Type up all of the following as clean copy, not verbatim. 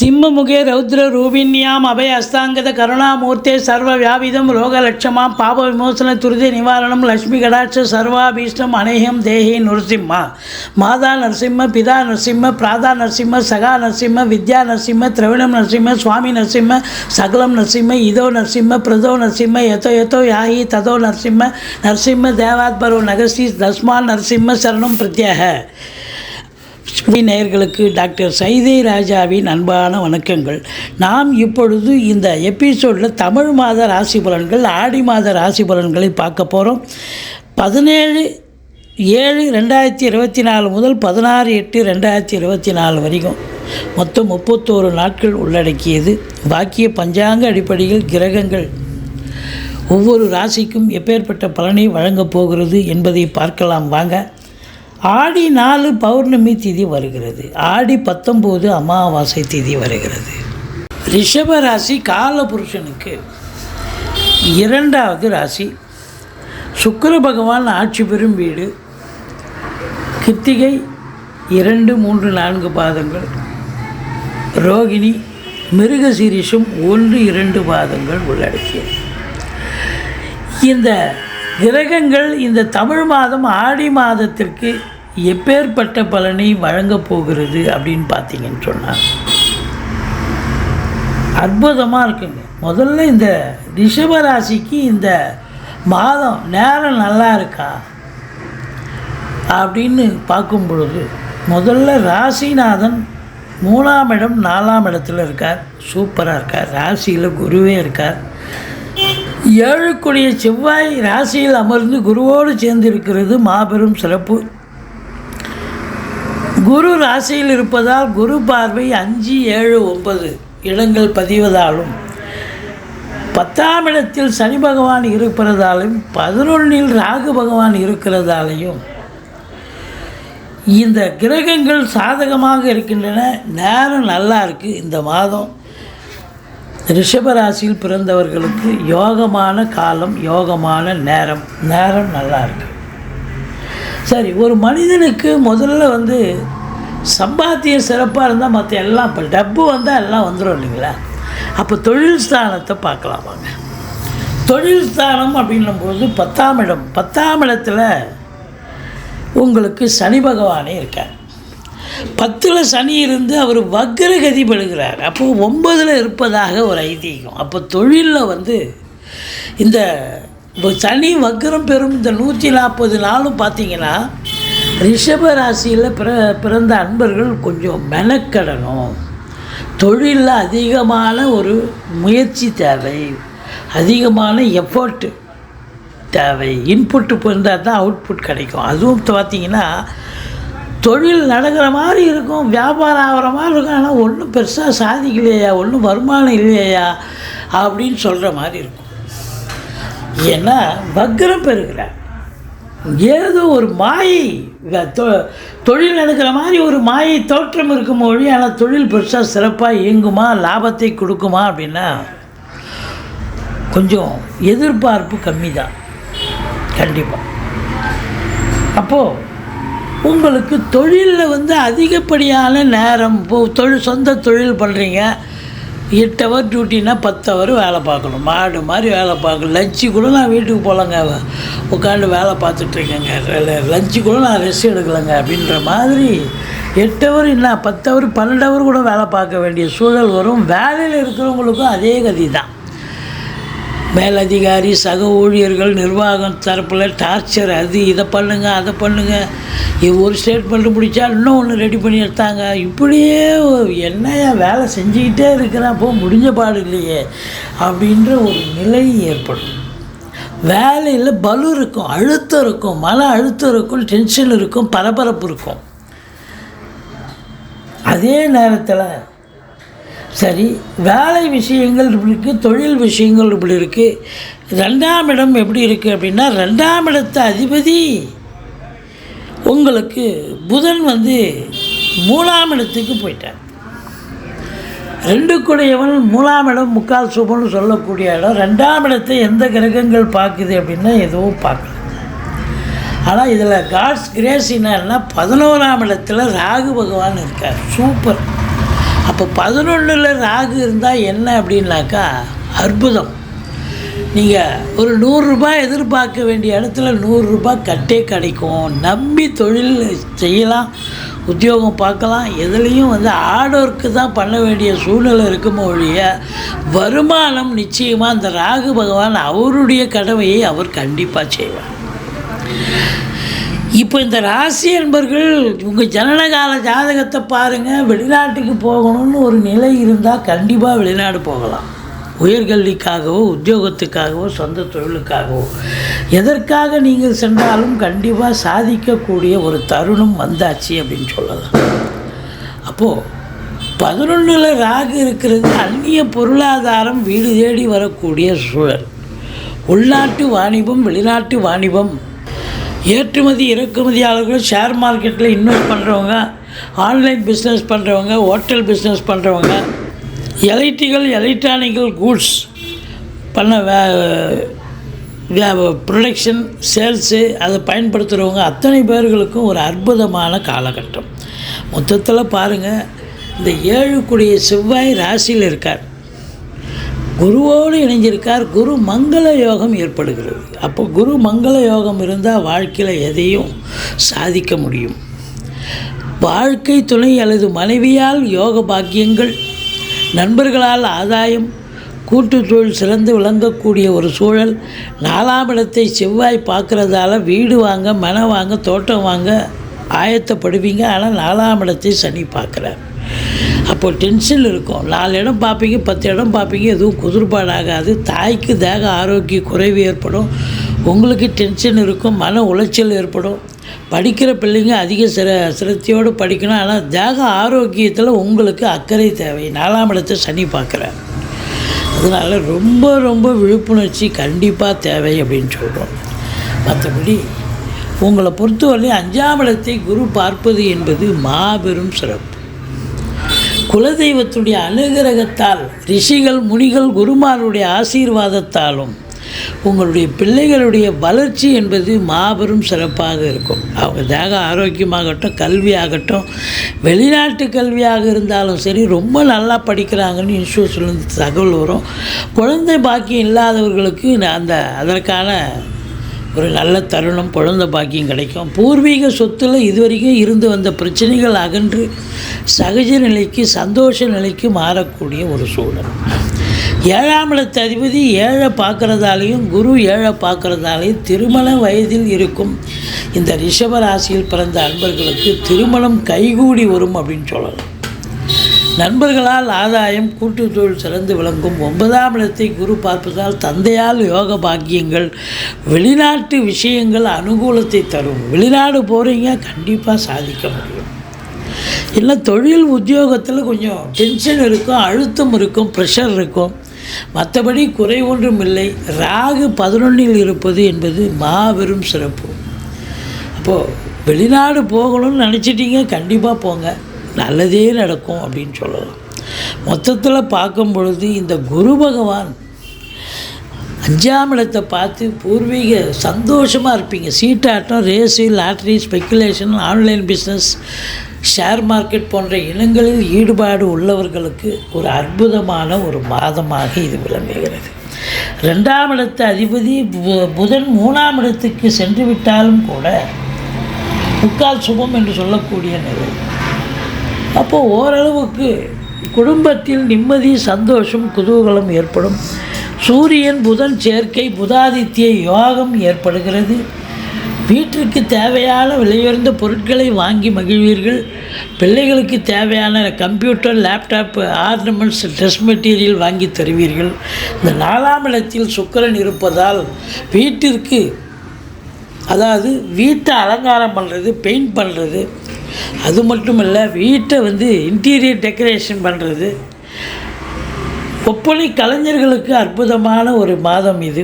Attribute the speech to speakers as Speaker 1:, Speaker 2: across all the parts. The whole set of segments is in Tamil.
Speaker 1: சிம்மமுகே ரௌத்ர ரூபிண்யாம் அபய அஸ்தாங்கத கருணாமூர்த்தே சர்வ வியாபிதம் ரோகலட்சமாம் பாப விமோசன துரித நிவாரணம் லக்ஷ்மி கடாட்ச சர்வாபீஷ்டம் அநேகம் தேஹி நரசிம்மா மாதா நரசிம்ம பிதா நரசிம்ம பிராதா நரசிம்ம சகா நரசிம்ம வித்யா நரசிம்ம திரவிணம் நரசிம்ம சுவாமி நரசிம்ம சகலம் நரசிம்ம இதோ நரசிம்ம பிரதோ நரசிம்ம யதோ யதோ யாஹி ததோ நரசிம்ம நரசிம்ம தேவாத்பரோ நகசி தஸ்மான் நரசிம்ம சரணம் பிரத்யாக. நேயர்களுக்கு டாக்டர் சைதை ராஜாவின் அன்பான வணக்கங்கள். நாம் இப்பொழுது இந்த எபிசோடில் தமிழ் மாத ராசி பலன்கள், ஆடி மாத ராசி பலன்களை பார்க்க போகிறோம். 17/7/2024 முதல் 16/8/2024 வரைக்கும் மொத்தம் 31 நாட்கள் உள்ளடக்கியது. வாக்கிய பஞ்சாங்க அடிப்படையில் கிரகங்கள் ஒவ்வொரு ராசிக்கும் எப்பேற்பட்ட பலனை வழங்கப் போகிறது என்பதை பார்க்கலாம் வாங்க. ஆடி 4 பௌர்ணமி திதி வருகிறது. ஆடி 19 அமாவாசை திதி வருகிறது. ரிஷப ராசி காலபுருஷனுக்கு 2வது ராசி. சுக்கிர பகவான் ஆட்சி பெறும் வீடு. கிருத்திகை 2, 3, 4 பாதங்கள், ரோகிணி, மிருகசீரிஷம் 1, 2 பாதங்கள் உள்ளடக்கியது. இந்த கிரகங்கள் இந்த தமிழ் மாதம் ஆடி மாதத்திற்கு எப்பேற்பட்ட பலனை வழங்கப் போகிறது அப்படின்னு பார்த்தீங்கன்னு சொன்னால் அற்புதமாக இருக்குங்க. முதல்ல இந்த ரிஷபராசிக்கு இந்த மாதம் நேரம் நல்லா இருக்கா அப்படின்னு பார்க்கும் பொழுது முதல்ல ராசிநாதன் 3ஆம் இடம் 4ஆம் இடத்துல இருக்கார். சூப்பராக இருக்கார். ராசியில் குருவே இருக்கார். 7 செவ்வாய் ராசியில் அமர்ந்து குருவோடு சேர்ந்து இருக்கிறது மாபெரும் சிறப்பு. குரு ராசியில் இருப்பதால் குரு பார்வை 5, 7, 9 இடங்கள் பதிவதாலும் 10ஆம் இடத்தில் சனி பகவான் இருக்கிறதாலும் 11இல் ராகு பகவான் இருக்கிறதாலையும் இந்த கிரகங்கள் சாதகமாக இருக்கின்றன. நேரம் நல்லா இருக்குது. இந்த மாதம் ரிஷபராசியில் பிறந்தவர்களுக்கு யோகமான காலம், யோகமான நேரம் நல்லா இருக்கு. சரி, ஒரு மனிதனுக்கு முதல்ல சம்பாத்தியம் சிறப்பாக இருந்தால் மற்ற எல்லாம், இப்போ டப்பு வந்தால் எல்லாம் வந்துடும் இல்லைங்களா? அப்போ தொழில் ஸ்தானத்தை பார்க்கலாம் வாங்க. தொழில் ஸ்தானம் அப்படின்னும்போது 10ஆம் இடம். 10ஆம் இடத்துல உங்களுக்கு சனி பகவானே இருக்கார். 10ல் சனி இருந்து அவர் வக்ரகதி பெறுகிறார். அப்போது 9ல் இருப்பதாக ஒரு ஐதீகம். அப்போ தொழிலில் இந்த சனி வக்ரம் பெறும் இந்த 140 நாளும் பார்த்திங்கன்னா ரிஷப ராசியில் பிறந்த அன்பர்கள் கொஞ்சம் மெனக்கடணும். தொழிலில் அதிகமான ஒரு முயற்சி தேவை, அதிகமான எஃபர்ட்டு தேவை. இன்புட்டு இருந்தால் தான் அவுட்புட் கிடைக்கும். அதுவும் பார்த்திங்கன்னா தொழில் நடக்கிற மாதிரி இருக்கும், வியாபாரம் ஆகிற மாதிரி இருக்கும். ஆனால் ஒன்றும் பெருசாக சாதிக்கலையா, ஒன்றும் வருமானம் இல்லையா அப்படின்னு சொல்கிற மாதிரி இருக்கும். ஏன்னா வக்ரம் பெறுகிறார். ஏதோ ஒரு மாயை, தொழில் நடக்கிற மாதிரி ஒரு மாயை தோற்றம் இருக்கும் மொழி. ஆனால் தொழில் பெருசாக சிறப்பாக இயங்குமா, லாபத்தை கொடுக்குமா அப்படின்னா கொஞ்சம் எதிர்பார்ப்பு கம்மி தான் கண்டிப்பாக. அப்போது உங்களுக்கு தொழிலில் அதிகப்படியான நேரம், இப்போது சொந்த தொழில் பண்ணுறீங்க, 8 ஹவர் டியூட்டினா 10 ஹவர் வேலை பார்க்கணும். மாடு மாதிரி வேலை பார்க்கணும். லஞ்சு கூட நான் வீட்டுக்கு போகலங்க, உட்காந்து வேலை பார்த்துட்ருக்கேங்க, லஞ்சு கூட நான் ரெஸ்ட் எடுக்கலைங்க அப்படின்ற மாதிரி 8 ஹவர் என்ன 10 ஹவர் 12 ஹவர் கூட வேலை பார்க்க வேண்டிய சூழல் வரும். வேலையில் இருக்கிறவங்களுக்கும் அதே கதி தான். மேலதிகாரி, சக ஊழியர்கள், நிர்வாகம் தரப்பில் டார்ச்சர், அது இதை பண்ணுங்கள் அதை பண்ணுங்கள், ஒரு ஸ்டேட்மெண்ட்டு முடித்தா இன்னும் ஒன்று ரெடி பண்ணி எடுத்தாங்க. இப்படியே என்னையா வேலை செஞ்சுக்கிட்டே இருக்கிறேன், அப்போ முடிஞ்ச பாடு இல்லையே அப்படின்ற ஒரு நிலை ஏற்படும். வேலையில் பலு இருக்கும், அழுத்தம் இருக்கும், மன அழுத்தம் இருக்கும், டென்ஷன் இருக்கும், பரபரப்பு இருக்கும். அதே நேரத்தில் சரி, வேலை விஷயங்கள் இப்படி இருக்குது, தொழில் விஷயங்கள் இப்படி இருக்குது. 2ஆம் இடம் எப்படி இருக்குது அப்படின்னா 2ஆம் இடத்து அதிபதி உங்களுக்கு புதன் 3ஆம் இடத்துக்கு போயிட்டார். 2 3ஆம் இடம் முக்கால் சுபம்னு சொல்லக்கூடிய இடம். 2ஆம் இடத்தை எந்த கிரகங்கள் பார்க்குது அப்படின்னா எதுவும் பார்க்கல. ஆனால் இதில் காட்ஸ் கிரேஸ் என்னன்னா 11ஆம் இடத்துல ராகு பகவான் இருக்கார். சூப்பர். அப்போ 11ல் ராகு இருந்தால் என்ன அப்படின்னாக்கா அற்புதம். நீங்கள் ஒரு 100 ரூபாய் எதிர்பார்க்க வேண்டிய இடத்துல 100 ரூபாய் கட்டே கிடைக்கும். நம்பி தொழில் செய்யலாம், உத்தியோகம் பார்க்கலாம். எதுலேயும் ஹார்ட் ஒர்க்கு தான் பண்ண வேண்டிய சூழ்நிலை இருக்குமோ ஒழிய வருமானம் நிச்சயமாக அந்த ராகு பகவான் அவருடைய கடமையை அவர் கண்டிப்பாக செய்வார். இப்போ இந்த ராசி என்பர்கள் உங்கள் ஜனனகால ஜாதகத்தை பாருங்கள். வெளிநாட்டுக்கு போகணும்னு ஒரு நிலை இருந்தால் கண்டிப்பாக வெளிநாடு போகலாம். உயர்கல்விக்காகவோ உத்தியோகத்துக்காகவோ சொந்த தொழிலுக்காகவோ எதற்காக நீங்கள் சென்றாலும் கண்டிப்பாக சாதிக்கக்கூடிய ஒரு தருணம் வந்தாச்சு அப்படின்னு சொல்லலாம். அப்போது 11ல் ராகு இருக்கிறது. அந்நிய பொருளாதாரம் வீடு தேடி வரக்கூடிய சூழல். உள்நாட்டு வாணிபம், வெளிநாட்டு வாணிபம், ஏற்றுமதி இறக்குமதியாளர்கள், ஷேர் மார்க்கெட்டில் இன்வெஸ்ட் பண்ணுறவங்க, ஆன்லைன் பிஸ்னஸ் பண்ணுறவங்க, ஹோட்டல் பிஸ்னஸ் பண்ணுறவங்க, எலக்ட்ரானிக்கல் கூட்ஸ் பண்ண ப்ரொடக்ஷன் சேல்ஸு அதை பயன்படுத்துகிறவங்க அத்தனை பேர்களுக்கும் ஒரு அற்புதமான காலகட்டம். மொத்தத்தில் பாருங்கள், இந்த 7 செவ்வாய் ராசியில் இருக்கார், குருவோடு இணைஞ்சிருக்கார். குரு மங்கள யோகம் ஏற்படுகிறது. அப்போ குரு மங்கள யோகம் இருந்தால் வாழ்க்கையில் எதையும் சாதிக்க முடியும். வாழ்க்கை துணை அல்லது மனைவியால் யோக பாக்கியங்கள், நண்பர்களால் ஆதாயம், கூட்டு தொழில் சிறந்து விளங்கக்கூடிய ஒரு சூழல். 4ஆம் இடத்தை செவ்வாய் பார்க்குறதால வீடு வாங்க, மனை வாங்க, தோட்டம் வாங்க ஆயத்தப்படுவீங்க. ஆனால் 4ஆம் இடத்தை சனி பார்க்குறார். அப்போது டென்ஷன் இருக்கும். 4 இடம் பார்ப்பீங்க, 10 இடம் பார்ப்பீங்க, எதுவும் குதிர்பாடாகாது. தாய்க்கு தேக ஆரோக்கிய குறைவு ஏற்படும். உங்களுக்கு டென்ஷன் இருக்கும், மன உளைச்சல் ஏற்படும். படிக்கிற பிள்ளைங்க அதிக சிரத்தையோடு படிக்கணும். ஆனால் தேக ஆரோக்கியத்தில் உங்களுக்கு அக்கறை தேவை. 4ஆம் இடத்தை சனி பார்க்குறார். அதனால் ரொம்ப ரொம்ப விழிப்புணர்ச்சி கண்டிப்பாக தேவை அப்படின்னு சொல்கிறோம். மற்றபடி உங்களை பொறுத்தவரை 5ஆம் இடத்தை குரு பார்ப்பது என்பது மாபெரும் சிறப்பு. குலதெய்வத்துடைய அனுகிரகத்தால், ரிஷிகள் முனிகள் குருமாருடைய ஆசீர்வாதத்தாலும் உங்களுடைய பிள்ளைகளுடைய வளர்ச்சி என்பது மாபெரும் சிறப்பாக இருக்கும். அவங்க தேக ஆரோக்கியமாகட்டும், கல்வியாகட்டும், வெளிநாட்டு கல்வியாக இருந்தாலும் சரி, ரொம்ப நல்லா படிக்கிறாங்கன்னு இன்ஸ்டியூட்லேருந்து தகவல் வரும். குழந்தை பாக்கியம் இல்லாதவர்களுக்கு அதற்கான ஒரு நல்ல தருணம், குழந்தை பாக்கியம் கிடைக்கும். பூர்வீக சொத்தில் இதுவரைக்கும் இருந்து வந்த பிரச்சனைகள் அகன்று சகஜ நிலைக்கு, சந்தோஷ நிலைக்கு மாறக்கூடிய ஒரு சூழல். 7ஆம் இடத்து அதிபதி 7 பார்க்குறதாலையும் குரு 7 பார்க்குறதாலையும் திருமண வயதில் இருக்கும் இந்த ரிஷபராசியில் பிறந்த அன்பர்களுக்கு திருமணம் கைகூடி வரும் அப்படின்னு சொல்லலாம். நண்பர்களால் ஆதாயம், கூட்டு தொழில் சிறந்து விளங்கும். 9ஆம் இடத்தை குரு பார்ப்பதால் தந்தையால் யோக பாக்கியங்கள், வெளிநாட்டு விஷயங்கள் அனுகூலத்தை தரும். வெளிநாடு போகிறீங்க, கண்டிப்பாக சாதிக்க முடியும். இல்லை தொழில் உத்தியோகத்தில் கொஞ்சம் டென்ஷன் இருக்கும், அழுத்தம் இருக்கும், ப்ரெஷர் இருக்கும். மற்றபடி குறை ஒன்றும் இல்லை. ராகு 11ல் இருப்பது என்பது மாபெரும் சிறப்பு. அப்போது வெளிநாடு போகணும்னு நினச்சிட்டிங்க, கண்டிப்பாக போங்க, நல்லதே நடக்கும் அப்படின்னு சொல்லலாம். மொத்தத்தில் பார்க்கும் பொழுது இந்த குரு பகவான் 5ஆம் இடத்தை பார்த்து பூர்வீக சந்தோஷமாக இருப்பீங்க. சீட்டாட்டம், race, lottery, speculation, online business, share market போன்ற இனங்களில் ஈடுபாடு உள்ளவர்களுக்கு ஒரு அற்புதமான ஒரு மாதமாக இது விளங்குகிறது. 2ஆம் இடத்து அதிபதி புதன் 3ஆம் இடத்துக்கு சென்று விட்டாலும் கூட முக்கால் சுபம் என்று சொல்லக்கூடிய நிலை. அப்போது ஓரளவுக்கு குடும்பத்தில் நிம்மதி, சந்தோஷம், குதூகலம் ஏற்படும். சூரியன் புதன் சேர்க்கை, புதாதித்ய யோகம் ஏற்படுகிறது. வீட்டிற்கு தேவையான விலையுயர்ந்த பொருட்களை வாங்கி மகிழ்வீர்கள். பிள்ளைகளுக்கு தேவையான computer, laptop, ornaments, dress material வாங்கி தருவீர்கள். இந்த 4ஆம் இடத்தில் சுக்கிரன் இருப்பதால் வீட்டிற்கு, அதாவது வீட்டை அலங்காரம் பண்ணுறது, பெயிண்ட் பண்ணுறது, அது மட்டும் இல்லை வீட்டை இன்டீரியர் டெக்கரேஷன் பண்ணுறது, ஒப்பனை கலைஞர்களுக்கு அற்புதமான ஒரு மாதம் இது.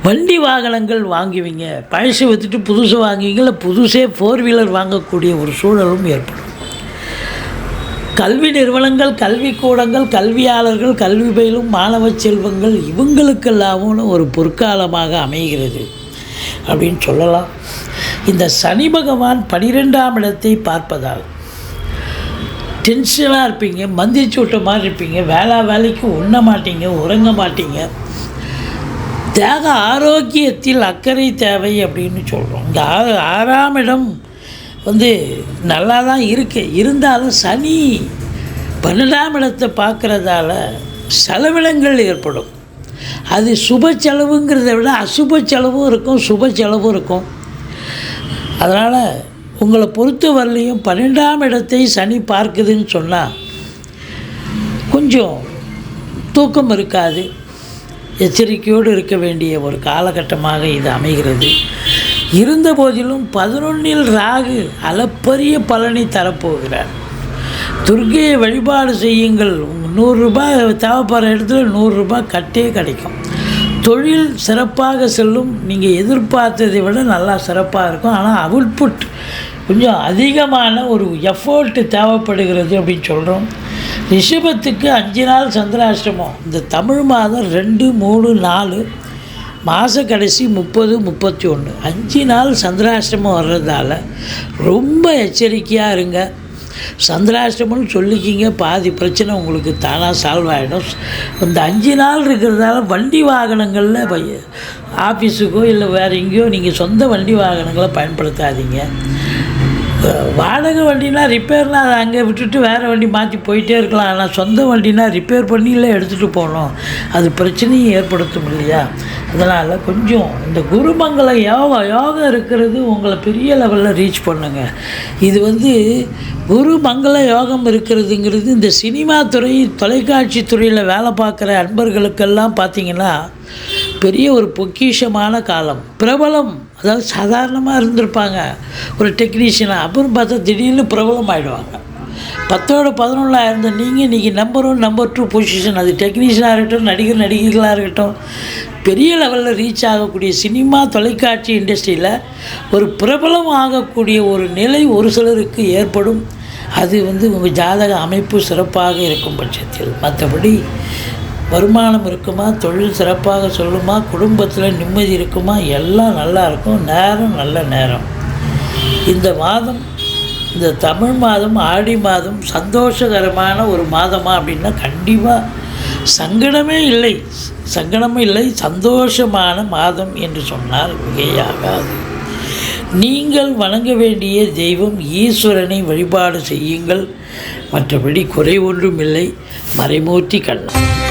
Speaker 1: வண்டி வாகனங்கள் வாங்குவீங்க, பழசு விற்றுட்டு புதுசு வாங்குவீங்க, இல்லை புதுசே 4 வீலர் வாங்கக்கூடிய ஒரு சூழலும் ஏற்படும். கல்வி நிறுவனங்கள், கல்விக்கூடங்கள், கல்வியாளர்கள், கல்வி பயிலும் மாணவ செல்வங்கள் இவங்களுக்கெல்லாமும் ஒரு பொற்காலமாக அமைகிறது அப்படின்னு சொல்லலாம். இந்த சனி பகவான் 12ஆம் இடத்தை பார்ப்பதால் டென்ஷனாக இருப்பீங்க, மந்திரிச்சு விட்ட மாதிரி இருப்பீங்க, வேலைக்கு உண்ண மாட்டீங்க, உறங்க மாட்டீங்க. தேக ஆரோக்கியத்தில் அக்கறை தேவை அப்படின்னு சொல்கிறோம். இந்த 6ஆம் இடம் வந்து நல்லா தான் இருந்தாலும் சனி 12ஆம் இடத்தை பார்க்குறதால செலவினங்கள் ஏற்படும். அது சுப செலவுங்கிறத விட அசுப செலவும் இருக்கும், சுப செலவும் இருக்கும். அதனால் உங்களை பொறுத்த வரலையும் 12ஆம் இடத்தை சனி பார்க்குதுன்னு சொன்னால் கொஞ்சம் தூக்கம் இருக்காது, எச்சரிக்கையோடு இருக்க வேண்டிய ஒரு காலகட்டமாக இது அமைகிறது. இருந்த போதிலும் 11இல் ராகு அளப்பரிய பலனை தரப்போகிறார். துர்க்கையை வழிபாடு செய்யுங்கள். 100 ரூபாய் தேவைப்படுற இடத்துல 100 ரூபாய் கட்டே கிடைக்கும். தொழில் சிறப்பாக செல்லும். நீங்கள் எதிர்பார்த்ததை விட நல்லா சிறப்பாக இருக்கும். ஆனால் அவுட்புட் கொஞ்சம் அதிகமான ஒரு எஃபோர்ட்டு தேவைப்படுகிறது அப்படின்னு சொல்கிறோம். ரிஷபத்துக்கு 5 நாள் சந்திராஷ்டமம். இந்த தமிழ் மாதம் 2, 3, 4 மாத கடைசி 30, 31 5 நாள் சந்திராஷ்டமம் வர்றதால ரொம்ப எச்சரிக்கையாக இருங்க. சந்திராஷ்டமம்னு சொல்லிக்கிங்க, பாதி பிரச்சனை உங்களுக்கு தானாக சால்வ் ஆகிடும். இந்த 5 நாள் இருக்கிறதால வண்டி வாகனங்களில் ஆஃபீஸுக்கோ இல்லை வேறு எங்கேயோ நீங்கள் சொந்த வண்டி வாகனங்களை பயன்படுத்தாதீங்க. வாடகை வண்டினா ரிப்பேர்னால் அதை அங்கே விட்டுட்டு வேறு வண்டி மாற்றி போயிட்டே இருக்கலாம். ஆனால் சொந்த வண்டினா ரிப்பேர் பண்ணியில் எடுத்துகிட்டு போகணும், அது பிரச்சனையும் ஏற்படுத்தும் இல்லையா? அதனால் கொஞ்சம் இந்த குருமங்கள யோகம் இருக்கிறது உங்களை பெரிய லெவலில் ரீச் பண்ணுங்க. இது வந்து குருமங்கள யோகம் இருக்கிறதுங்கிறது இந்த சினிமா துறை, தொலைக்காட்சி துறையில் வேலை பார்க்குற அன்பர்களுக்கெல்லாம் பார்த்திங்கன்னா பெரிய ஒரு பொக்கிஷமான காலம். பிரபலம், அதாவது சாதாரணமாக இருந்திருப்பாங்க ஒரு டெக்னீஷியனாக, அப்புறம் பார்த்தா திடீர்னு பிரபலம் ஆகிடுவாங்க. 10ஓட 11 இருந்த நீங்கள் இன்றைக்கி நம்பர் 1, நம்பர் 2 பொசிஷன். அது டெக்னீஷியனாக இருக்கட்டும், நடிகர்களாக இருக்கட்டும், பெரிய லெவலில் ரீச் ஆகக்கூடிய சினிமா தொலைக்காட்சி இண்டஸ்ட்ரியில் ஒரு பிரபலம் ஆகக்கூடிய ஒரு நிலை ஒரு சிலருக்கு ஏற்படும். அது வந்து உங்கள் ஜாதக அமைப்பு சிறப்பாக இருக்கும் பட்சத்தில். மற்றபடி வருமானம் இருக்குமா, தொழில் சிறப்பாக சொல்லுமா, குடும்பத்தில் நிம்மதி இருக்குமா, எல்லாம் நல்லா இருக்கும். நேரம் நல்ல நேரம். இந்த மாதம், இந்த தமிழ் மாதம், ஆடி மாதம் சந்தோஷகரமான ஒரு மாதமா அப்படின்னா கண்டிப்பாக சங்கடமே இல்லை, சந்தோஷமான மாதம் என்று சொன்னால் மிகையாகாது. நீங்கள் வணங்க வேண்டிய தெய்வம் ஈஸ்வரனை வழிபாடு செய்யுங்கள். மற்றபடி குறை ஒன்றும் இல்லை. மறைமூர்த்தி கண்ணன்.